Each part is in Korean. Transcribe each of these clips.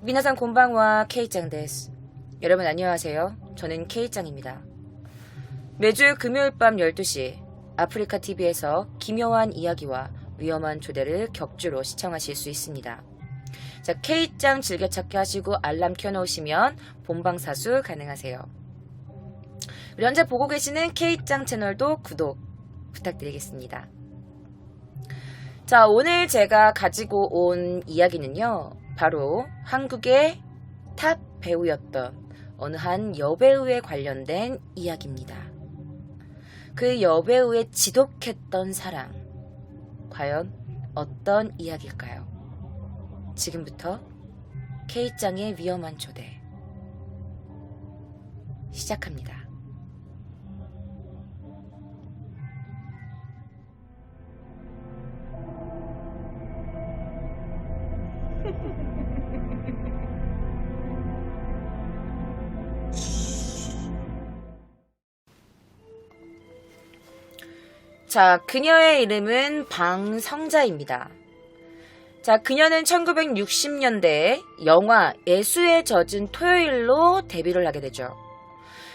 미나상 곤방와 K짱 데스. 여러분 안녕하세요. 저는 K짱입니다. 매주 금요일 밤 12시 아프리카 TV에서 기묘한 이야기와 위험한 조대를 격주로 시청하실 수 있습니다. 자, K짱 즐겨찾기 하시고 알람 켜놓으시면 본방사수 가능하세요. 우리 현재 보고 계시는 K짱 채널도 구독 부탁드리겠습니다. 자, 오늘 제가 가지고 온 이야기는요, 바로 한국의 탑 배우였던 어느 한 여배우에 관련된 이야기입니다. 그 여배우의 지독했던 사랑, 과연 어떤 이야기일까요? 지금부터 K짱의 위험한 조대 시작합니다. 자, 그녀의 이름은 방성자입니다. 자, 그녀는 1960년대에 영화 애수에 젖은 토요일로 데뷔를 하게 되죠.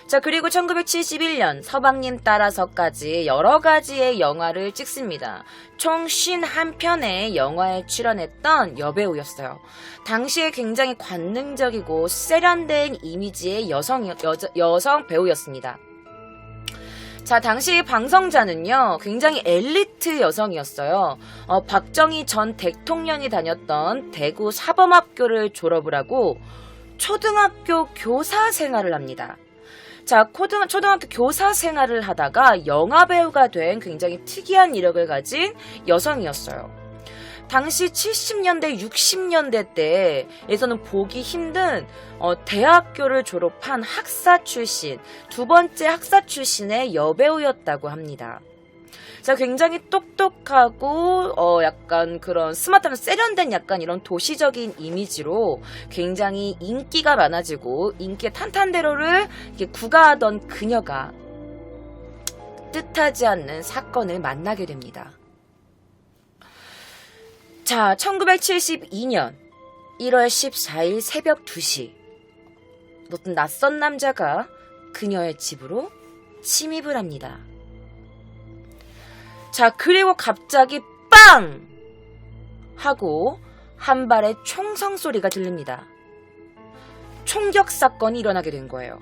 자, 그리고 1971년 서방님 따라서까지 여러 가지의 영화를 찍습니다. 총 51편의 영화에 출연했던 여배우였어요. 당시에 굉장히 관능적이고 세련된 이미지의 여성 배우였습니다. 자, 당시 방성자는요, 굉장히 엘리트 여성이었어요. 박정희 전 대통령이 다녔던 대구 사범학교를 졸업을 하고 초등학교 교사 생활을 합니다. 자, 초등학교 교사 생활을 하다가 영화배우가 된 굉장히 특이한 이력을 가진 여성이었어요. 당시 70년대, 60년대 때에서는 보기 힘든 대학교를 졸업한 학사 출신, 두 번째 학사 출신의 여배우였다고 합니다. 자, 굉장히 똑똑하고 약간 그런 스마트한 세련된 약간 이런 도시적인 이미지로 굉장히 인기가 많아지고 인기의 탄탄대로를 이렇게 구가하던 그녀가 뜻하지 않는 사건을 만나게 됩니다. 자, 1972년 1월 14일 새벽 2시 어떤 낯선 남자가 그녀의 집으로 침입을 합니다. 자, 그리고 갑자기 빵! 하고 한 발의 총성 소리가 들립니다. 총격 사건이 일어나게 된 거예요.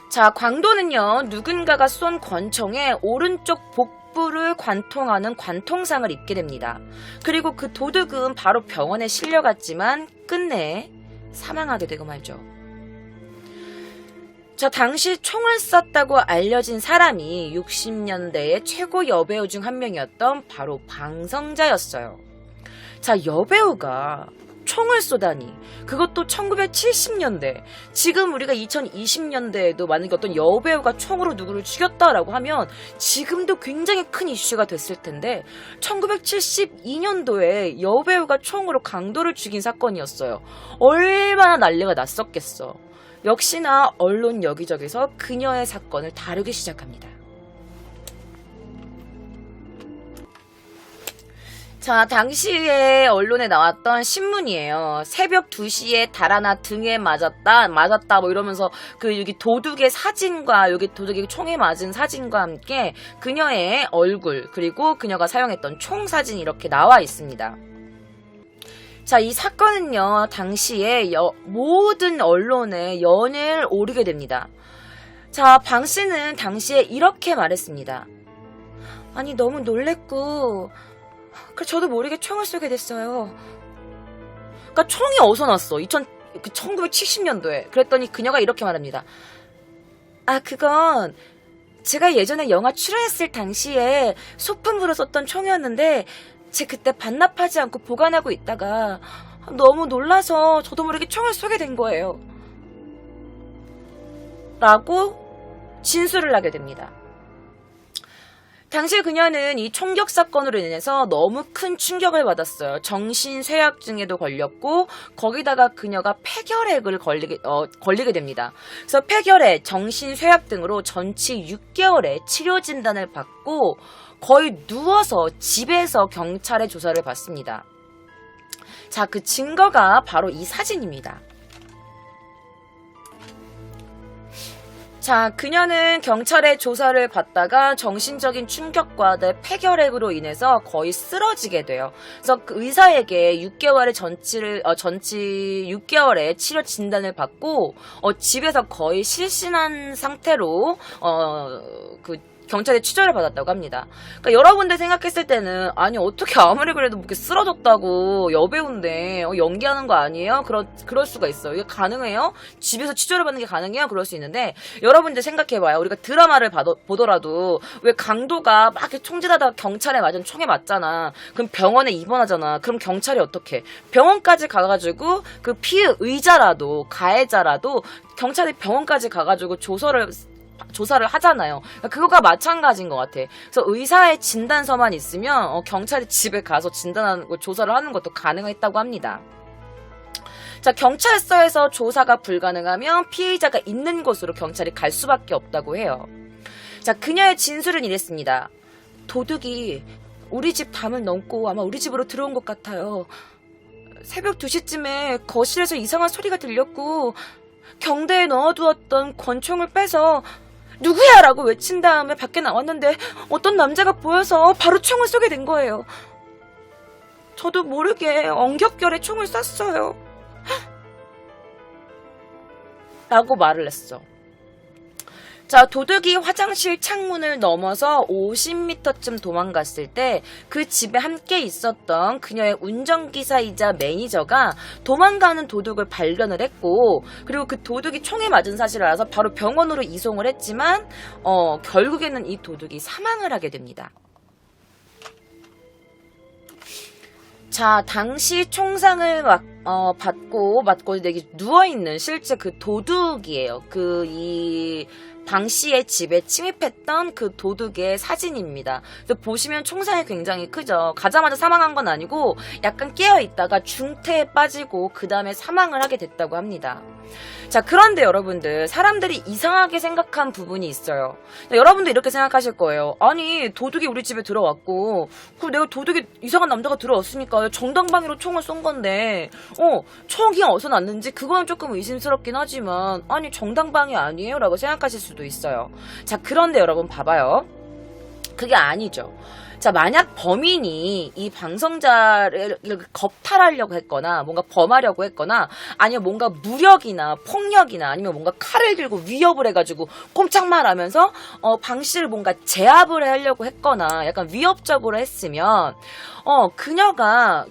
자, 광도는요, 누군가가 쏜 권총에 오른쪽 복부를 관통하는 관통상을 입게 됩니다. 그리고 그 도둑은 바로 병원에 실려갔지만 끝내 사망하게 되고 말죠. 자, 당시 총을 쐈다고 알려진 사람이 60년대의 최고 여배우 중 한 명이었던 바로 방성자였어요. 자, 여배우가 총을 쏘다니, 그것도 1970년대, 지금 우리가 2020년대에도 만약에 어떤 여배우가 총으로 누구를 죽였다라고 하면 지금도 굉장히 큰 이슈가 됐을 텐데 1972년도에 여배우가 총으로 강도를 죽인 사건이었어요. 얼마나 난리가 났었겠어. 역시나 언론 여기저기서 그녀의 사건을 다루기 시작합니다. 자, 당시에 언론에 나왔던 신문이에요. 새벽 2시에 달 하나 등에 맞았다 뭐 이러면서 그 여기 도둑의 사진과 여기 도둑이 총에 맞은 사진과 함께 그녀의 얼굴 그리고 그녀가 사용했던 총 사진이 이렇게 나와 있습니다. 자, 이 사건은요, 당시에 모든 언론에 연일 오르게 됩니다. 자, 방 씨는 당시에 이렇게 말했습니다. 아니, 너무 놀랬고, 그래서 저도 모르게 총을 쏘게 됐어요. 그러니까 총이 어디서 났어? 1970년도에. 그랬더니 그녀가 이렇게 말합니다. 아, 그건 제가 예전에 영화 출연했을 당시에 소품으로 썼던 총이었는데 제 그때 반납하지 않고 보관하고 있다가 너무 놀라서 저도 모르게 총을 쏘게 된 거예요. 라고 진술을 하게 됩니다. 당시 그녀는 이 총격 사건으로 인해서 너무 큰 충격을 받았어요. 정신쇠약증에도 걸렸고 거기다가 그녀가 폐결핵을 걸리게 됩니다. 그래서 폐결핵, 정신쇠약 등으로 전치 6개월의 치료 진단을 받고 거의 누워서 집에서 경찰의 조사를 받습니다. 자, 그 증거가 바로 이 사진입니다. 자, 그녀는 경찰의 조사를 받다가 정신적인 충격과 폐결핵으로 인해서 거의 쓰러지게 돼요. 그래서 그 의사에게 6개월의 전치 6개월의 치료 진단을 받고 집에서 거의 실신한 상태로 그 경찰에 취조를 받았다고 합니다. 그러니까 여러분들 생각했을 때는 아니 어떻게 아무리 그래도 이렇게 쓰러졌다고 여배우인데 연기하는 거 아니에요? 그럴 수가 있어요. 이게 가능해요? 집에서 취조를 받는 게 가능해요? 그럴 수 있는데 여러분들 생각해봐요. 우리가 드라마를 보더라도 왜 강도가 막 이렇게 총질하다가 경찰에 맞으면 총에 맞잖아. 그럼 병원에 입원하잖아. 그럼 경찰이 어떻게? 병원까지 가가지고 그 피의자라도 가해자라도 경찰이 병원까지 가가지고 조사를 하잖아요. 그러니까 그거가 마찬가지인 것 같아. 그래서 의사의 진단서만 있으면 경찰이 집에 가서 진단하는 거, 조사를 하는 것도 가능했다고 합니다. 자, 경찰서에서 조사가 불가능하면 피해자가 있는 곳으로 경찰이 갈 수밖에 없다고 해요. 자, 그녀의 진술은 이랬습니다. 도둑이 우리 집 담을 넘고 아마 우리 집으로 들어온 것 같아요. 새벽 2시쯤에 거실에서 이상한 소리가 들렸고 경대에 넣어두었던 권총을 빼서 누구야? 라고 외친 다음에 밖에 나왔는데 어떤 남자가 보여서 바로 총을 쏘게 된 거예요. 저도 모르게 엉겹결에 총을 쐈어요. 라고 말을 했어. 자, 도둑이 화장실 창문을 넘어서 50m쯤 도망갔을 때 그 집에 함께 있었던 그녀의 운전기사이자 매니저가 도망가는 도둑을 발견을 했고, 그리고 그 도둑이 총에 맞은 사실을 알아서 바로 병원으로 이송을 했지만 결국에는 이 도둑이 사망을 하게 됩니다. 자, 당시 총상을 받고 누워있는 실제 그 도둑이에요. 당시에 집에 침입했던 그 도둑의 사진입니다. 그래서 보시면 총상이 굉장히 크죠. 가자마자 사망한 건 아니고 약간 깨어있다가 중태에 빠지고 그 다음에 사망을 하게 됐다고 합니다. 자, 그런데 여러분들, 사람들이 이상하게 생각한 부분이 있어요. 여러분도 이렇게 생각하실 거예요. 아니, 도둑이 우리 집에 들어왔고, 그럼 내가 도둑이 이상한 남자가 들어왔으니까 정당방위로 총을 쏜 건데, 총이 어디서 났는지 그건 조금 의심스럽긴 하지만, 아니, 정당방위 아니에요? 라고 생각하실 수도 있어요. 자, 그런데 여러분 봐봐요. 그게 아니죠. 자, 만약 범인이 이 방송자를 겁탈하려고 했거나 뭔가 범하려고 했거나 아니면 뭔가 무력이나 폭력이나 아니면 뭔가 칼을 들고 위협을 해가지고 꼼짝말 하면서 방 씨를 뭔가 제압을 하려고 했거나 약간 위협적으로 했으면 그녀가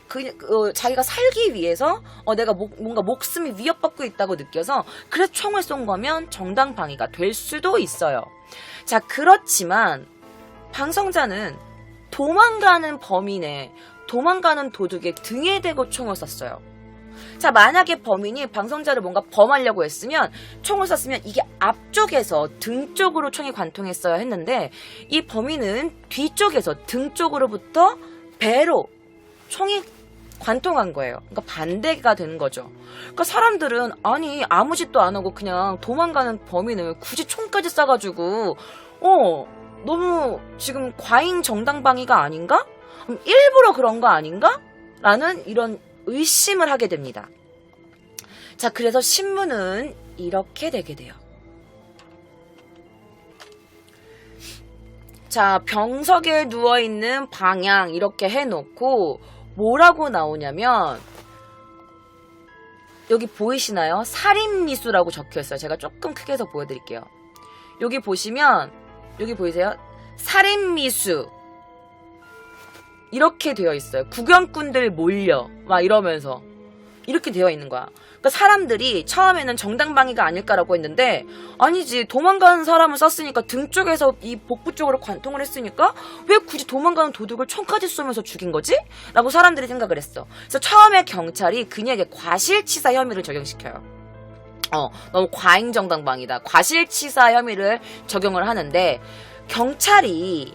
자기가 살기 위해서 내가 뭔가 목숨이 위협받고 있다고 느껴서 그래서 총을 쏜 거면 정당방위가 될 수도 있어요. 자, 그렇지만 방송자는 도망가는 도둑의 등에 대고 총을 쐈어요. 자, 만약에 범인이 방송자를 뭔가 범하려고 했으면 총을 쐈으면 이게 앞쪽에서 등 쪽으로 총이 관통했어야 했는데 이 범인은 뒤쪽에서 등 쪽으로부터 배로 총이 관통한 거예요. 그러니까 반대가 되는 거죠. 그러니까 사람들은 아니 아무 짓도 안 하고 그냥 도망가는 범인을 굳이 총까지 쏴가지고 너무 지금 과잉 정당방위가 아닌가? 일부러 그런 거 아닌가? 라는 이런 의심을 하게 됩니다. 자, 그래서 신문은 이렇게 되게 돼요. 자, 병석에 누워있는 방향 이렇게 해놓고 뭐라고 나오냐면 여기 보이시나요? 살인미수라고 적혀있어요. 제가 조금 크게 해서 보여드릴게요. 여기 보시면 여기 보이세요? 살인미수 이렇게 되어 있어요. 구경꾼들 몰려 막 이러면서 이렇게 되어 있는 거야. 그러니까 사람들이 처음에는 정당방위가 아닐까라고 했는데 아니지, 도망가는 사람을 쐈으니까 등 쪽에서 이 복부 쪽으로 관통을 했으니까 왜 굳이 도망가는 도둑을 총까지 쏘면서 죽인 거지? 라고 사람들이 생각을 했어. 그래서 처음에 경찰이 그녀에게 과실치사 혐의를 적용시켜요. 너무 과잉정당방위다. 과실치사 혐의를 적용을 하는데 검찰이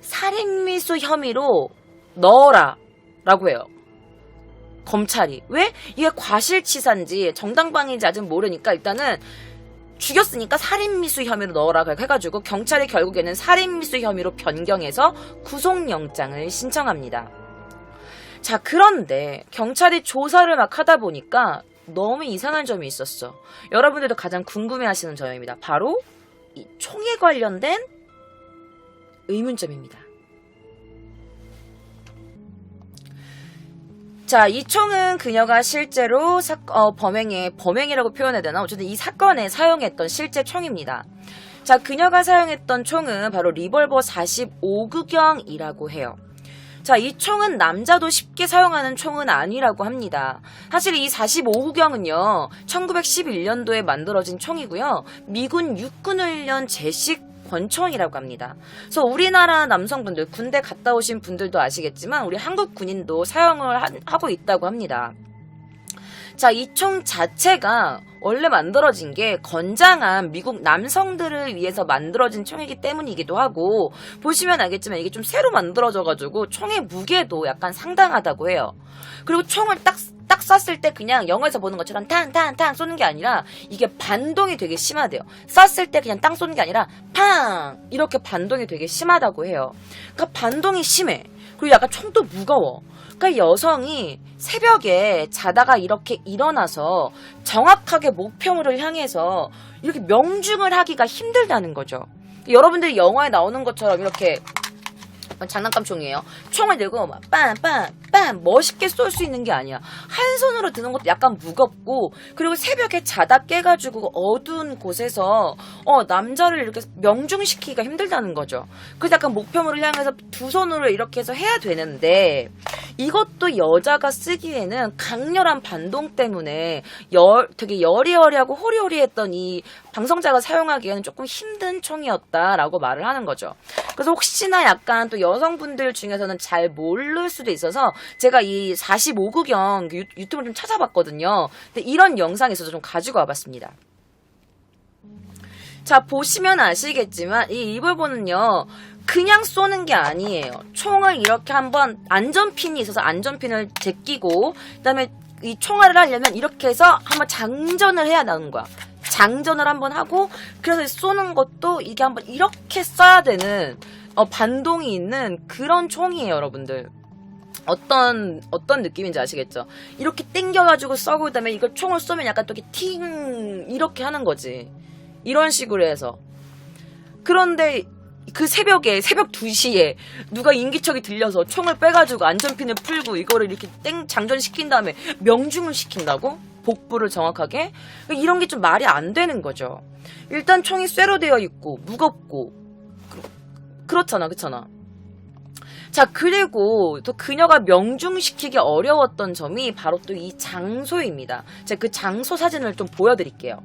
살인미수 혐의로 넣어라 라고 해요. 검찰이. 왜? 이게 과실치사인지 정당방위인지 아직 모르니까 일단은 죽였으니까 살인미수 혐의로 넣어라 해가지고 경찰이 결국에는 살인미수 혐의로 변경해서 구속영장을 신청합니다. 자, 그런데 경찰이 조사를 막 하다 보니까 너무 이상한 점이 있었어. 여러분들도 가장 궁금해하시는 점입니다. 바로 이 총에 관련된 의문점입니다. 자, 이 총은 그녀가 실제로 범행이라고 표현해야 되나? 어쨌든 이 사건에 사용했던 실제 총입니다. 자, 그녀가 사용했던 총은 바로 리볼버 45구경이라고 해요. 자, 이 총은 남자도 쉽게 사용하는 총은 아니라고 합니다. 사실 이 45구경은요, 1911년도에 만들어진 총이고요, 미군 육군훈련 제식 권총이라고 합니다. 그래서 우리나라 남성분들, 군대 갔다 오신 분들도 아시겠지만 우리 한국 군인도 사용을 하고 있다고 합니다. 자, 이 총 자체가 원래 만들어진 게 건장한 미국 남성들을 위해서 만들어진 총이기 때문이기도 하고, 보시면 알겠지만 이게 좀 새로 만들어져가지고 총의 무게도 약간 상당하다고 해요. 그리고 총을 딱 쐈을 때 그냥 영화에서 보는 것처럼 탕탕탕 쏘는 게 아니라 이게 반동이 되게 심하대요. 쐈을 때 그냥 땅 쏘는 게 아니라 팡! 이렇게 반동이 되게 심하다고 해요. 그러니까 반동이 심해. 그리고 약간 총도 무거워. 그러니까 여성이 새벽에 자다가 이렇게 일어나서 정확하게 목표물을 향해서 이렇게 명중을 하기가 힘들다는 거죠. 여러분들이 영화에 나오는 것처럼 이렇게 장난감 총이에요. 총을 들고 막 빰빰빰 멋있게 쏠 수 있는 게 아니야. 한 손으로 드는 것도 약간 무겁고, 그리고 새벽에 자다 깨가지고 어두운 곳에서 남자를 이렇게 명중시키기가 힘들다는 거죠. 그래서 약간 목표물을 향해서 두 손으로 이렇게 해서 해야 되는데, 이것도 여자가 쓰기에는 강렬한 반동 때문에 되게 여리여리하고 호리호리했던 이 방송자가 사용하기에는 조금 힘든 총이었다라고 말을 하는 거죠. 그래서 혹시나 약간 또 여성분들 중에서는 잘 모를 수도 있어서 제가 이 45구경 유튜브를 좀 찾아봤거든요. 근데 이런 영상이 있어서 좀 가지고 와봤습니다. 자, 보시면 아시겠지만 이 리볼버는요, 그냥 쏘는 게 아니에요. 총을 이렇게 한번 안전핀이 있어서 안전핀을 제끼고, 그 다음에 이 총알을 하려면 이렇게 해서 한번 장전을 해야 나는 거야. 장전을 한번 하고, 그래서 쏘는 것도 이게 한번 이렇게 쏴야 되는 반동이 있는 그런 총이에요, 여러분들. 어떤 느낌인지 아시겠죠? 이렇게 당겨가지고 쏘고, 그 다음에 이걸 총을 쏘면 약간 또 이렇게 팅 이렇게 하는 거지. 이런 식으로 해서. 그런데 그 새벽 2시에 누가 인기척이 들려서 총을 빼가지고 안전핀을 풀고 이거를 이렇게 장전시킨 다음에 명중을 시킨다고? 복부를 정확하게? 이런 게 좀 말이 안 되는 거죠. 일단 총이 쇠로 되어 있고 무겁고 그렇잖아. 자, 그리고 또 그녀가 명중시키기 어려웠던 점이 바로 또 이 장소입니다. 제가 그 장소 사진을 좀 보여드릴게요.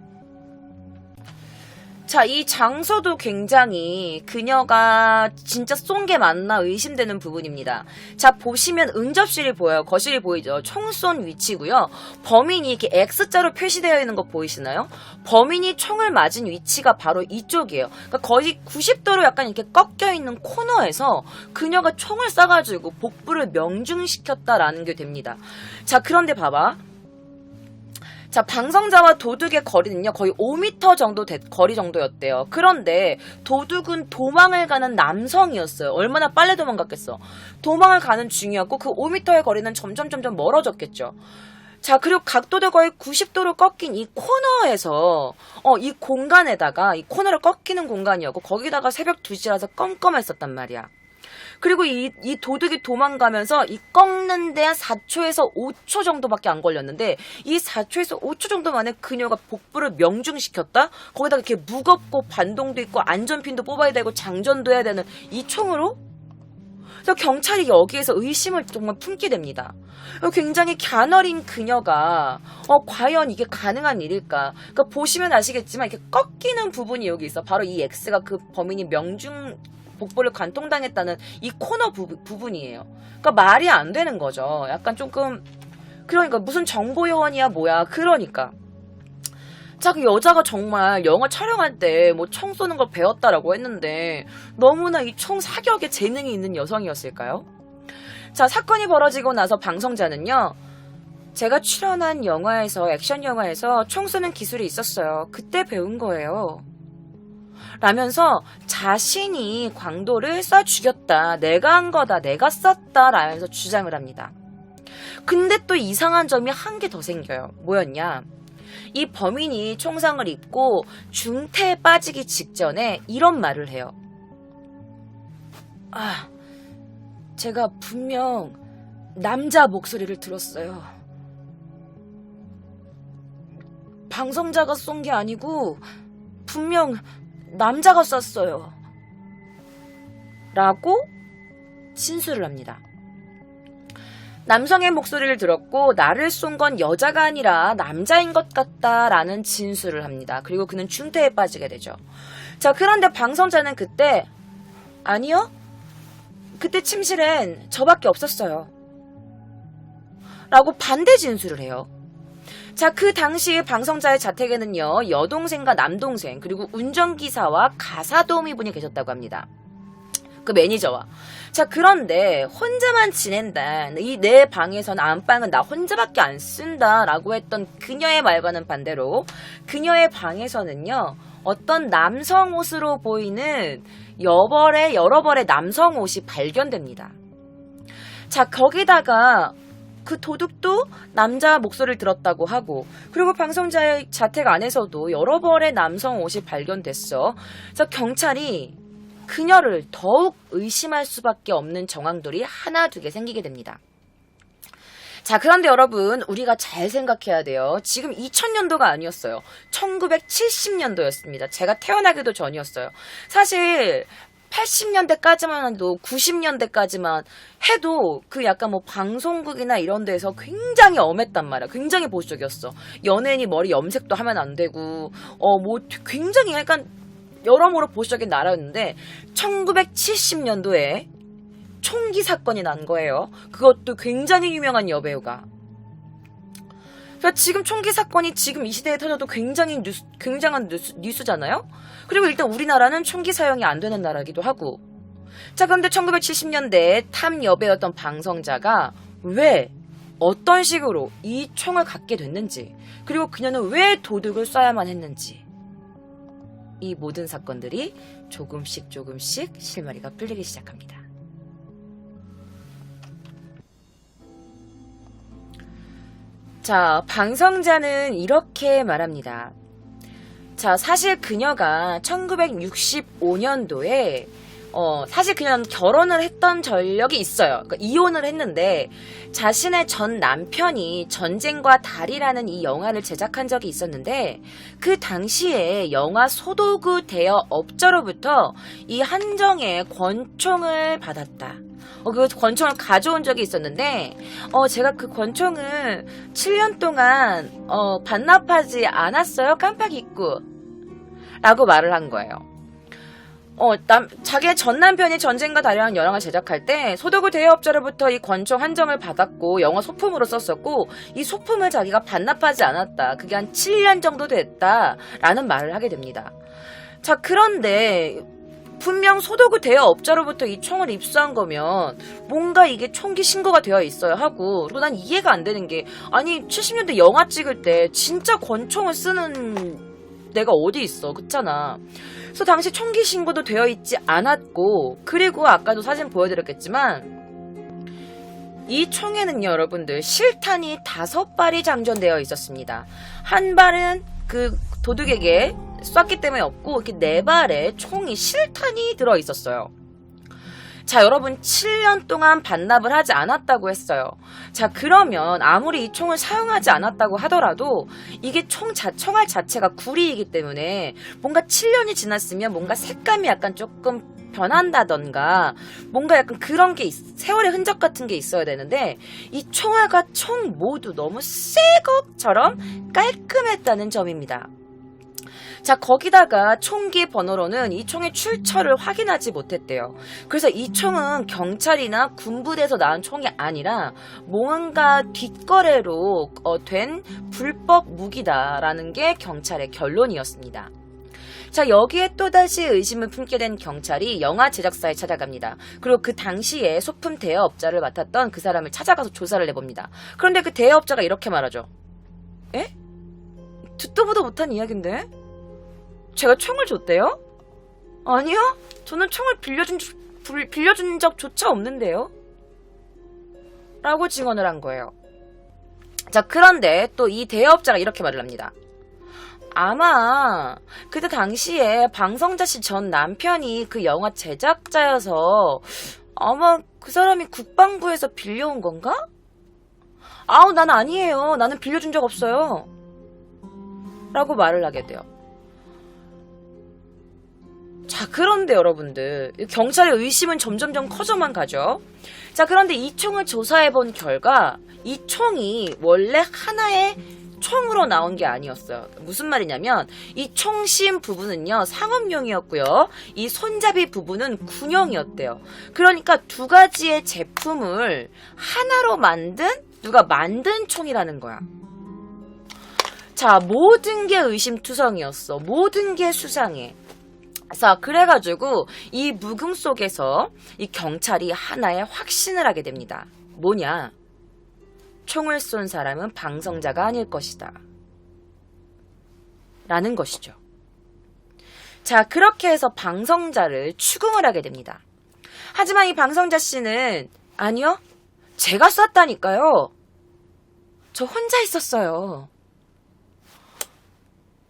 자, 이 장소도 굉장히 그녀가 진짜 쏜 게 맞나 의심되는 부분입니다. 자, 보시면 응접실이 보여요. 거실이 보이죠? 총 쏜 위치고요. 범인이 이렇게 X자로 표시되어 있는 거 보이시나요? 범인이 총을 맞은 위치가 바로 이쪽이에요. 그러니까 거의 90도로 약간 이렇게 꺾여 있는 코너에서 그녀가 총을 쏴가지고 복부를 명중시켰다라는 게 됩니다. 자, 그런데 봐봐. 자, 방성자와 도둑의 거리는요, 거의 5m 정도 거리 정도였대요. 그런데 도둑은 도망을 가는 남성이었어요. 얼마나 빨리 도망갔겠어. 도망을 가는 중이었고, 그 5m의 거리는 점점 멀어졌겠죠. 자, 그리고 각도도 거의 90도로 꺾인 이 코너에서, 이 공간에다가, 이 코너를 꺾이는 공간이었고, 거기다가 새벽 2시라서 껌껌했었단 말이야. 그리고 이 도둑이 도망가면서 이 꺾는데 한 4초에서 5초 정도밖에 안 걸렸는데, 이 4초에서 5초 정도 만에 그녀가 복부를 명중시켰다? 거기다가 이렇게 무겁고 반동도 있고 안전핀도 뽑아야 되고 장전도 해야 되는 이 총으로? 그래서 경찰이 여기에서 의심을 정말 품게 됩니다. 굉장히 갸너린 그녀가 과연 이게 가능한 일일까? 그러니까 보시면 아시겠지만 이렇게 꺾이는 부분이 여기 있어. 바로 이 X가 그 범인이 복부를 관통당했다는 이 코너 부분이에요. 그러니까 말이 안 되는 거죠. 약간 조금, 그러니까 무슨 정보요원이야 뭐야. 그러니까. 자, 그 여자가 정말 영화 촬영할 때 뭐 총 쏘는 걸 배웠다라고 했는데 너무나 이 총 사격에 재능이 있는 여성이었을까요? 자, 사건이 벌어지고 나서 방송자는요, 제가 출연한 영화에서, 액션 영화에서 총 쏘는 기술이 있었어요. 그때 배운 거예요. 라면서 자신이 광도를 쏴 죽였다. 내가 한 거다. 내가 쐈다. 라면서 주장을 합니다. 근데 또 이상한 점이 한 개 더 생겨요. 뭐였냐? 이 범인이 총상을 입고 중태에 빠지기 직전에 이런 말을 해요. 제가 분명 남자 목소리를 들었어요. 방송자가 쏜 게 아니고 분명 남자가 쐈어요. 라고 진술을 합니다. 남성의 목소리를 들었고 나를 쏜 건 여자가 아니라 남자인 것 같다라는 진술을 합니다. 그리고 그는 중태에 빠지게 되죠. 자, 그런데 방송자는 그때 아니요. 그때 침실엔 저밖에 없었어요. 라고 반대 진술을 해요. 자, 그 당시 방송자의 자택에는요, 여동생과 남동생, 그리고 운전기사와 가사도우미분이 계셨다고 합니다. 그 매니저와. 자, 그런데 혼자만 지낸다. 이 내 방에서는 안방은 나 혼자밖에 안 쓴다. 라고 했던 그녀의 말과는 반대로 그녀의 방에서는요, 어떤 남성 옷으로 보이는 여러 벌의 남성 옷이 발견됩니다. 자, 거기다가 그 도둑도 남자 목소리를 들었다고 하고, 그리고 방송자의 자택 안에서도 여러 벌의 남성 옷이 발견됐어. 자, 경찰이 그녀를 더욱 의심할 수밖에 없는 정황들이 하나 두 개 생기게 됩니다. 자, 그런데 여러분, 우리가 잘 생각해야 돼요. 지금 2000년도가 아니었어요. 1970년도였습니다. 제가 태어나기도 전이었어요. 사실 80년대까지만 해도, 90년대까지만 해도 그 약간 뭐 방송국이나 이런 데서 굉장히 엄했단 말이야. 굉장히 보수적이었어. 연예인이 머리 염색도 하면 안 되고, 뭐 굉장히 약간 여러모로 보수적인 나라였는데 1970년도에 총기 사건이 난 거예요. 그것도 굉장히 유명한 여배우가. 그러니까 지금 총기 사건이 지금 이 시대에 터져도 굉장한 뉴스잖아요. 그리고 일단 우리나라는 총기 사용이 안 되는 나라이기도 하고. 자, 그런데 1970년대에 탑 여배였던 방송자가 왜 어떤 식으로 이 총을 갖게 됐는지, 그리고 그녀는 왜 도둑을 쏴야만 했는지, 이 모든 사건들이 조금씩 실마리가 풀리기 시작합니다. 자, 방송자는 이렇게 말합니다. 자, 사실 그녀가 1965년도에 사실 그냥 결혼을 했던 전력이 있어요. 그러니까 이혼을 했는데 자신의 전 남편이 전쟁과 달이라는 이 영화를 제작한 적이 있었는데, 그 당시에 영화 소도구 대여 업자로부터 이 한정의 권총을 받았다. 그 권총을 가져온 적이 있었는데, 제가 그 권총을 7년 동안 반납하지 않았어요. 깜빡 잊고. 라고 말을 한 거예요. 자기의 전 남편이 전쟁과 달이라는 영화를 제작할 때 소도구 대여업자로부터 이 권총 한정을 받았고 영화 소품으로 썼었고, 이 소품을 자기가 반납하지 않았다. 그게 한 7년 정도 됐다라는 말을 하게 됩니다. 자, 그런데 분명 소도구 대여업자로부터 이 총을 입수한 거면 뭔가 이게 총기 신고가 되어 있어야 하고, 그리고 난 이해가 안 되는 게, 아니 70년대 영화 찍을 때 진짜 권총을 쓰는 데가 어디 있어, 그렇잖아. 그래서 당시 총기 신고도 되어 있지 않았고, 그리고 아까도 사진 보여드렸겠지만 이 총에는요, 여러분들, 실탄이 5발이 장전되어 있었습니다. 한 발은 그 도둑에게 쐈기 때문에 없고, 이렇게 4발에 총이 실탄이 들어 있었어요. 자, 여러분, 7년 동안 반납을 하지 않았다고 했어요. 자, 그러면 아무리 이 총을 사용하지 않았다고 하더라도 이게 총알 자체가 구리이기 때문에 뭔가 7년이 지났으면 뭔가 색감이 약간 조금 변한다던가 뭔가 약간 그런 게 세월의 흔적 같은 게 있어야 되는데, 이 총알과 총 모두 너무 새 것처럼 깔끔했다는 점입니다. 자, 거기다가 총기 번호로는 이 총의 출처를 확인하지 못했대요. 그래서 이 총은 경찰이나 군부대에서 나온 총이 아니라 뭔가 뒷거래로 된 불법 무기다라는 게 경찰의 결론이었습니다. 자, 여기에 또다시 의심을 품게 된 경찰이 영화 제작사에 찾아갑니다. 그리고 그 당시에 소품 대여업자를 맡았던 그 사람을 찾아가서 조사를 해봅니다. 그런데 그 대여업자가 이렇게 말하죠. 에? 듣도 보도 못한 이야기인데? 제가 총을 줬대요? 아니요? 저는 총을 빌려준 적조차 없는데요? 라고 증언을 한 거예요. 자, 그런데 또 이 대여업자가 이렇게 말을 합니다. 아마 그때 당시에 방성자 씨 전 남편이 그 영화 제작자여서 아마 그 사람이 국방부에서 빌려온 건가? 아우, 난 아니에요. 나는 빌려준 적 없어요. 라고 말을 하게 돼요. 자, 그런데 여러분들, 경찰의 의심은 점점점 커져만 가죠. 자, 그런데 이 총을 조사해본 결과 이 총이 원래 하나의 총으로 나온 게 아니었어요. 무슨 말이냐면 이 총심 부분은요, 상업용이었고요. 이 손잡이 부분은 군용이었대요. 그러니까 두 가지의 제품을 하나로 누가 만든 총이라는 거야. 자, 모든 게 의심투성이었어. 모든 게 수상해. 자, 그래가지고 이 무궁 속에서 이 경찰이 하나의 확신을 하게 됩니다. 뭐냐? 총을 쏜 사람은 방성자가 아닐 것이다. 라는 것이죠. 자, 그렇게 해서 방성자를 추궁을 하게 됩니다. 하지만 이 방성자 씨는 아니요, 제가 쐈다니까요. 저 혼자 있었어요.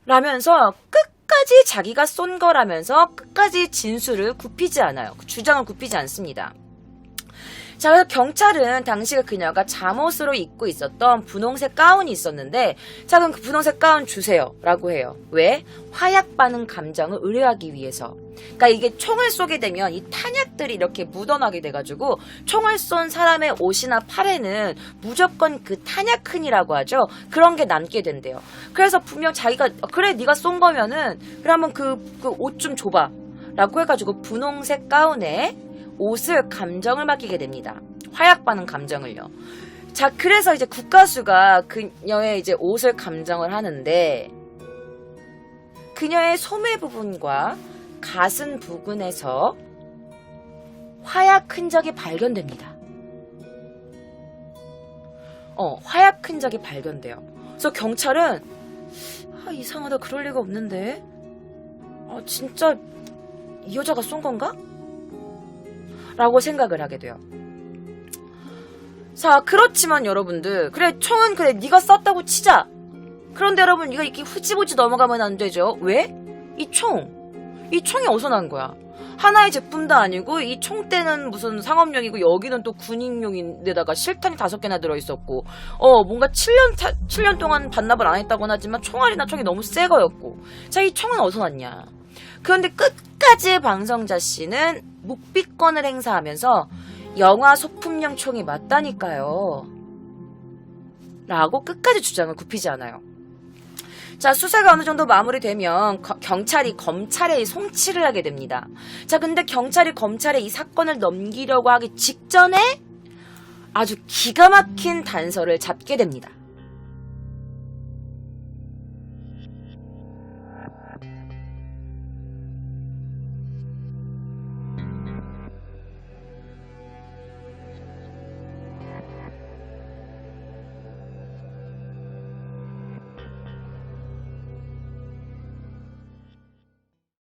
라면서 끝까지 자기가 쏜 거라면서 끝까지 진술을 굽히지 않아요. 주장을 굽히지 않습니다. 자, 그래서 경찰은 당시 그녀가 잠옷으로 입고 있었던 분홍색 가운이 있었는데, 자, 그럼 그 분홍색 가운 주세요 라고 해요. 왜? 화약 반응 감정을 의뢰하기 위해서. 그러니까 이게 총을 쏘게 되면 이 탄약들이 이렇게 묻어나게 돼가지고 총을 쏜 사람의 옷이나 팔에는 무조건 그 탄약 흔이라고 하죠. 그런 게 남게 된대요. 그래서 분명 자기가 그래 네가 쏜 거면은 그래 한번 그 옷 좀 줘봐 라고 해가지고 분홍색 가운에 옷을 감정을 맡기게 됩니다. 화약 반응 감정을요. 자, 그래서 이제 국가수가 그녀의 이제 옷을 감정을 하는데, 그녀의 소매 부분과 가슴 부근에서 화약 흔적이 발견됩니다. 화약 흔적이 발견돼요. 그래서 경찰은 이상하다, 그럴 리가 없는데, 진짜 이 여자가 쏜 건가? 라고 생각을 하게 돼요. 자, 그렇지만 여러분들, 그래 총은 그래 네가 쐈다고 치자. 그런데 여러분, 이거 이렇게 후지부지 넘어가면 안 되죠. 왜? 이 총이 어디서 난 거야? 하나의 제품도 아니고 이 총대는 무슨 상업용이고 여기는 또 군인용인데다가 실탄이 5개나 들어있었고, 뭔가 7년 동안 반납을 안 했다고는 하지만 총알이나 총이 너무 새 거였고. 자, 이 총은 어디서 났냐? 그런데 끝까지 방성자 씨는 묵비권을 행사하면서 영화 소품용 총이 맞다니까요. 라고 끝까지 주장을 굽히지 않아요. 자, 수사가 어느 정도 마무리되면 경찰이 검찰에 송치를 하게 됩니다. 자, 근데 경찰이 검찰에 이 사건을 넘기려고 하기 직전에 아주 기가 막힌 단서를 잡게 됩니다.